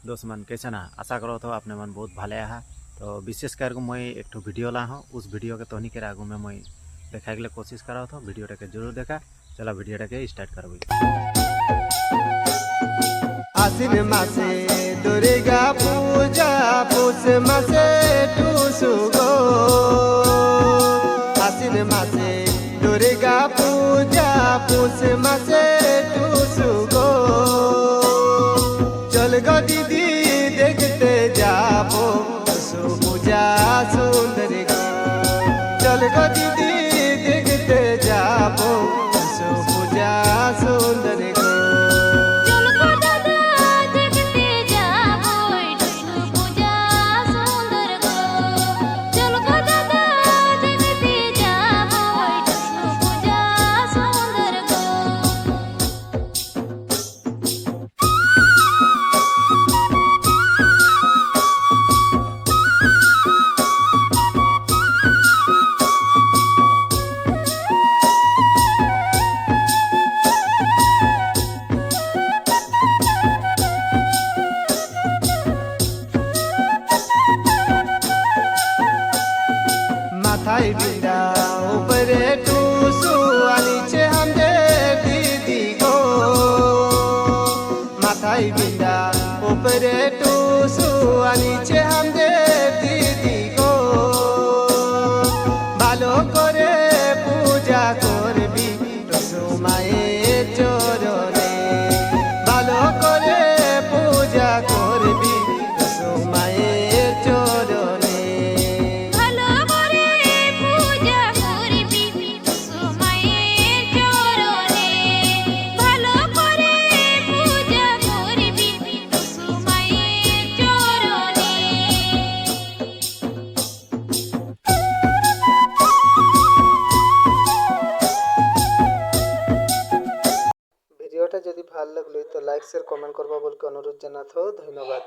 दोस्त मन कैसे ना आशा करो तो आपने मन बहुत भाले है। तो विशेष कर मैं एक वीडियो ला हूँ, उस वीडियो के तोहनी के आगू में मैं देखा के लिए कोशिश करा था। वीडियो के जरूर देखा। चला वीडियो के स्टार्ट करो। आसिन मासे दुर्गा पूजा पुष मासे टूसु गो। आसिन मासे दुर्गा पूजा पुष मासे टूसु गो। चल गो दीदी देखते जाबो टूसु पूजा सुंदर गो। चल गो दीदी देखते जाबो टूसु पूजा सुंदर गो। माथाय बिंदा ऊपरे टूसु नीचे हम दे दीदी गो। माथाय बिंदा ऊपरे टूसु नीचे हम दे दीदी गो। भालो करे पूजा करबी टूसु माয়ের চরণে। ভালো করে पूजा करबी टूसु माয়ের চরণে। ভিডিওটা যদি ভালো লাগলো তো লাইক শেয়ার কমেন্ট করবা বলকে অনুরোধ জানাতো। ধন্যবাদ।